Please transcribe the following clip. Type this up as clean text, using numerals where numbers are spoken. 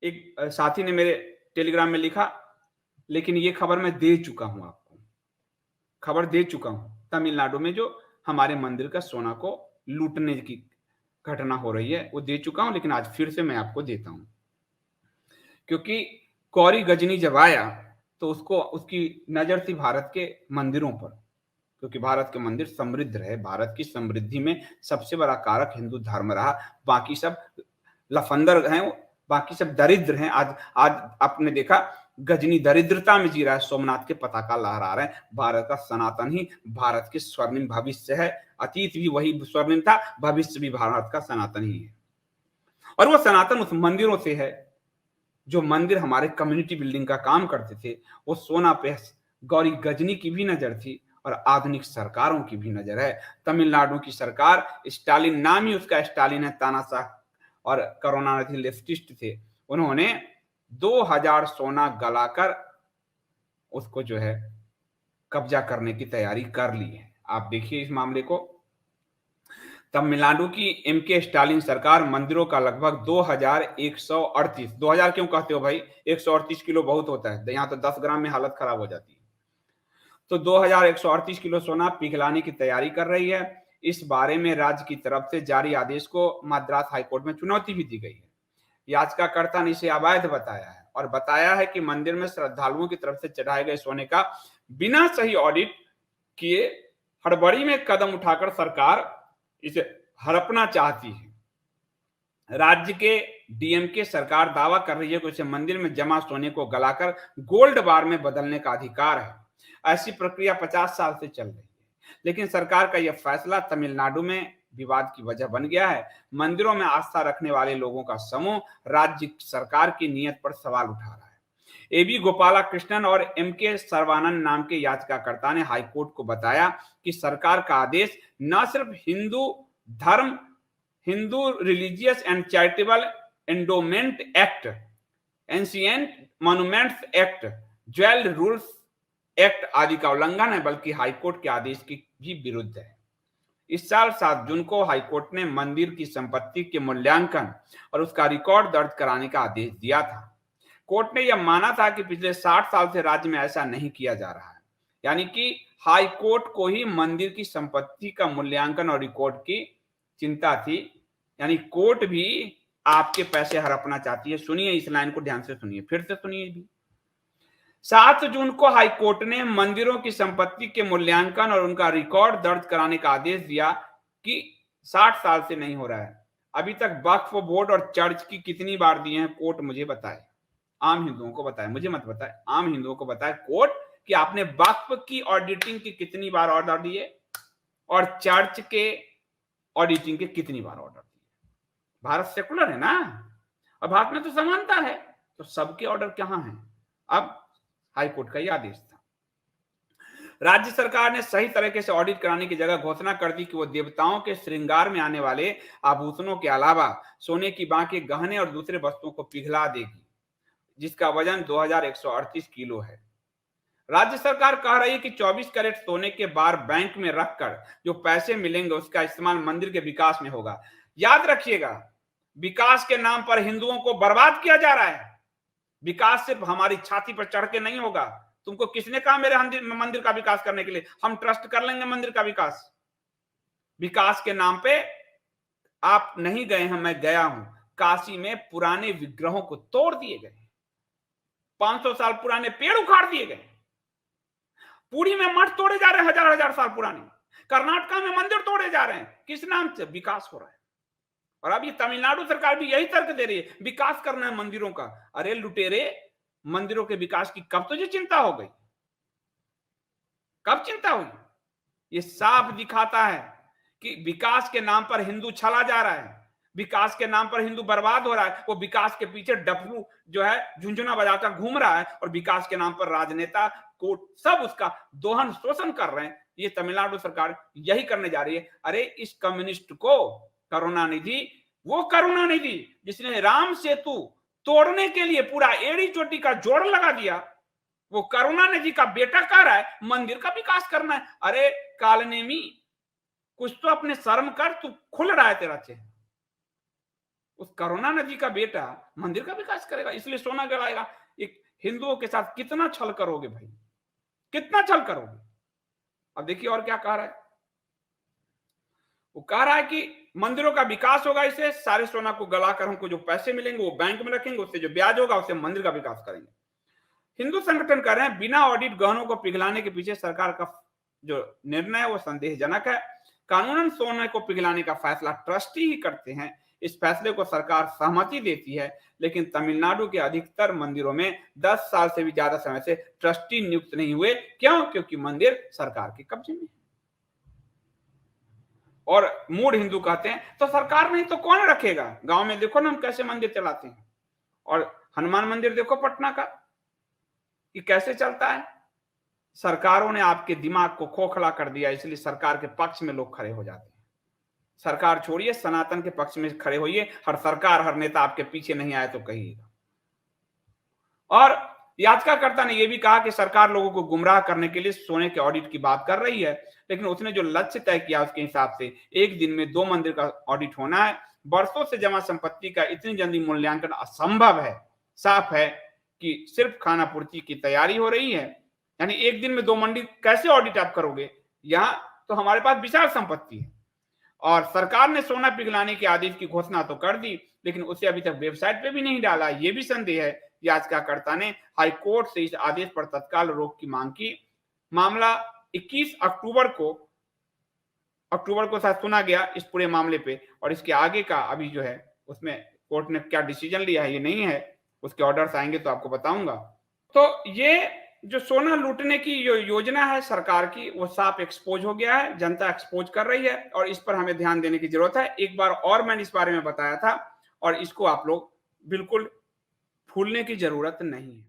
एक साथी ने मेरे टेलीग्राम में लिखा, लेकिन ये खबर मैं दे चुका हूं आपको, खबर दे चुका हूं। तमिलनाडु में जो हमारे मंदिर का सोना को लूटने की घटना हो रही है वो दे चुका हूं, लेकिन आज फिर से मैं आपको देता हूं। क्योंकि गौरी गजनी जब आया तो उसको उसकी नजर थी भारत के मंदिरों पर, क्योंकि भारत के मंदिर समृद्ध रहे। भारत की समृद्धि में सबसे बड़ा कारक हिंदू धर्म रहा। बाकी सब लफंदर हैं, बाकी सब दरिद्र हैं। आज आज आपने देखा गजनी दरिद्रता में जी रहा है, सोमनाथ के पताका लहरा रहे हैं। भारत का सनातन ही भारत के स्वर्णिम भविष्य है। अतीत भी वही स्वर्णिम था, भविष्य भी भारत का सनातन ही है। और वो सनातन उस मंदिरों से है जो मंदिर हमारे कम्युनिटी बिल्डिंग का काम करते थे। वो सोना पे गौरी गजनी की भी नजर थी और आधुनिक सरकारों की भी नजर है। तमिलनाडु की सरकार, स्टालिन नाम ही उसका स्टालिन है, तानाशाह और करुणानिधि लेफ्टिस्ट थे। उन्होंने 2000 सोना गलाकर उसको जो है कब्जा करने की तैयारी कर ली है। आप देखिए इस मामले को। तमिलनाडु की एमके स्टालिन सरकार मंदिरों का लगभग 2138, 2000 क्यों कहते हो भाई, 138 किलो बहुत होता है, यहाँ तो 10 ग्राम में हालत खराब हो जाती है। तो 2138 किलो सोना पिघलाने की तैयारी कर रही है। इस बारे में राज्य की तरफ से जारी आदेश को मद्रास हाईकोर्ट में चुनौती भी दी गई है। याचिकाकर्ता ने इसे अवैध बताया है और बताया है कि मंदिर में श्रद्धालुओं की तरफ से चढ़ाए गए सोने का बिना सही ऑडिट किए हड़बड़ी में कदम उठाकर सरकार इसे हड़पना चाहती है। राज्य के डीएमके सरकार दावा कर रही है कि उसे मंदिर में जमा सोने को गलाकर गोल्ड बार में बदलने का अधिकार है। ऐसी प्रक्रिया 50 साल से चल रही है, लेकिन सरकार का यह फैसला तमिलनाडु में विवाद की वजह बन गया है। मंदिरों में आस्था रखने वाले लोगों का समूह राज्य सरकार की नीयत पर सवाल उठा रहा है। एबी गोपाला कृष्णन और एमके सर्वानंद नाम के याचिकाकर्ता ने हाईकोर्ट को बताया कि सरकार का आदेश न सिर्फ धर्म Hindu religious and charitable endowment act, ancient monuments act, jewel rules act आदि का उल्लंघन है, बल्कि हाईकोर्ट के आदेश की भी विरुद्ध है। इस साल 7 जून को हाईकोर्ट ने मंदिर की संपत्ति के मूल्यांकन और उसका रिकॉर्ड दर्ज कराने का आदेश दिया था। कोर्ट ने यह माना था कि पिछले 60 साल से राज्य में ऐसा नहीं किया जा रहा है। यानी कि हाई कोर्ट को ही मंदिर की संपत्ति का मूल्यांकन और रिकॉर्ड की चिंता थी। यानी कोर्ट भी आपके पैसे हड़पना चाहती है। सुनिए इस लाइन को ध्यान से सुनिए, फिर से सुनिए भी। 7 जून को हाई कोर्ट ने मंदिरों की संपत्ति के मूल्यांकन और उनका रिकॉर्ड दर्ज कराने का आदेश दिया कि 60 साल से नहीं हो रहा है। अभी तक वक्फ बोर्ड और चर्च की कितनी बार दिए हैं, कोर्ट मुझे बताए, आम हिंदुओं को बताए, मुझे मत बताए, आम हिंदुओं को बताए कोर्ट कि आपने वक्फ की ऑडिटिंग की कितनी बार ऑर्डर दिए और चर्च के ऑडिटिंग के कितनी बार ऑर्डर दिए। भारत सेकुलर है ना, और भारत में तो समानता है, तो सबके ऑर्डर कहां हैं। अब हाईकोर्ट का यह आदेश था। राज्य सरकार ने सही तरीके से ऑडिट कराने की जगह घोषणा कर दी कि वो देवताओं के श्रृंगार में आने वाले आभूषणों के अलावा सोने की बाकी गहने और दूसरे वस्तुओं को पिघला देगी, जिसका वजन 2138 किलो है। राज्य सरकार कह रही है कि 24 कैरेट सोने के बार बैंक में रखकर जो पैसे मिलेंगे उसका इस्तेमाल मंदिर के विकास में होगा। याद रखिएगा, विकास के नाम पर हिंदुओं को बर्बाद किया जा रहा है। विकास सिर्फ हमारी छाती पर चढ़ के नहीं होगा। तुमको किसने कहा मेरे मंदिर का विकास करने के लिए? हम ट्रस्ट कर लेंगे मंदिर का विकास। विकास के नाम पे आप नहीं गए हैं, मैं गया हूं। काशी में पुराने विग्रहों को तोड़ दिए गए, 500 साल पुराने पेड़ उखाड़ दिए गए, पुरी में मठ तोड़े जा रहे हैं, हजार हजार साल पुराने, कर्नाटका में मंदिर तोड़े जा रहे हैं। किस नाम से? विकास हो रहा है। और अब ये तमिलनाडु सरकार भी यही तर्क दे रही है, विकास करना है मंदिरों का। अरे लुटेरे, मंदिरों के विकास की कब तुझे चिंता हो गई? कब चिंता हुई? ये साफ दिखाता है कि विकास के नाम पर हिंदू छला जा रहा है, विकास के नाम पर हिंदू बर्बाद हो रहा है। वो विकास के पीछे डफलू जो है झुंझुना बजाकर घूम रहा है, और विकास के नाम पर राजनेता कोर्ट सब उसका दोहन शोषण कर रहे हैं। ये तमिलनाडु सरकार यही करने जा रही है। अरे इस कम्युनिस्ट को करुणानिधि, वो करुणानिधि जिसने राम सेतु तोड़ने के लिए पूरा एड़ी चोटी का जोड़ लगा दिया, वो करुणानिधि का बेटा कह रहा है मंदिर का विकास करना है। अरे कालनेमी, कुछ तो अपने शर्म कर, तू खुल रहा है तेरा चेहरा। उस करुणानिधि जी का बेटा मंदिर का विकास करेगा, इसलिए सोना गलाएगा। एक हिंदुओं के साथ कितना छल करोगे भाई, कितना छल करोगे। अब देखिए और क्या कह रहा है, वो कह रहा है कि मंदिरों का विकास होगा, इससे सारे सोना को गलाकर हमको जो पैसे मिलेंगे वो बैंक में रखेंगे, उससे जो ब्याज होगा उससे मंदिर का विकास करेंगे। हिंदू संगठन कह रहे हैं बिना ऑडिट गहनों को पिघलाने के पीछे सरकार का जो निर्णय है वो संदेहजनक है। कानूनन सोने को पिघलाने का फैसला ट्रस्टी ही करते हैं। इस फैसले को सरकार सहमति देती है, लेकिन तमिलनाडु के अधिकतर मंदिरों में 10 साल से भी ज्यादा समय से ट्रस्टी नियुक्त नहीं हुए। क्यों? क्योंकि मंदिर सरकार के कब्जे में है। और मूढ़ हिंदू कहते हैं तो सरकार नहीं तो कौन रखेगा? गांव में देखो ना हम कैसे मंदिर चलाते हैं। और हनुमान मंदिर देखो पटना का कि कैसे चलता है। सरकारों ने आपके दिमाग को खोखला कर दिया, इसलिए सरकार के पक्ष में लोग खड़े हो जाते हैं। सरकार छोड़िए, सनातन के पक्ष में खड़े होइए। हर सरकार, हर नेता आपके पीछे नहीं आए तो कहिएगा। और याचिकाकर्ता ने यह भी कहा कि सरकार लोगों को गुमराह करने के लिए सोने के ऑडिट की बात कर रही है, लेकिन उसने जो लक्ष्य तय किया उसके हिसाब से एक दिन में 2 मंदिर का ऑडिट होना है। वर्षों से जमा संपत्ति का इतनी जल्दी मूल्यांकन असंभव है। साफ है कि सिर्फ खानापूर्ति की तैयारी हो रही है। यानी एक दिन में 2 मंदिर कैसे ऑडिट आप करोगे? यहां तो हमारे पास विशाल संपत्ति है। और सरकार ने सोना पिघलाने के आदेश की घोषणा तो कर दी, लेकिन उसे अभी तक वेबसाइट पे भी नहीं डाला। ये भी संदेह है। याचिकाकर्ता ने हाई कोर्ट से इस आदेश पर तत्काल रोक की मांग की। मामला 21 अक्टूबर को शायद सुना गया इस पूरे मामले पे, और इसके आगे का अभी जो है उसमें कोर्ट ने क्या डिसीजन लिया है ये नहीं है। उसके ऑर्डर्स आएंगे तो आपको बताऊंगा। तो ये जो सोना लूटने की जो योजना है सरकार की, वो साफ एक्सपोज हो गया है। जनता एक्सपोज कर रही है और इस पर हमें ध्यान देने की जरूरत है। एक बार और मैंने इस बारे में बताया था और इसको आप लोग बिल्कुल भूलने की जरूरत नहीं है।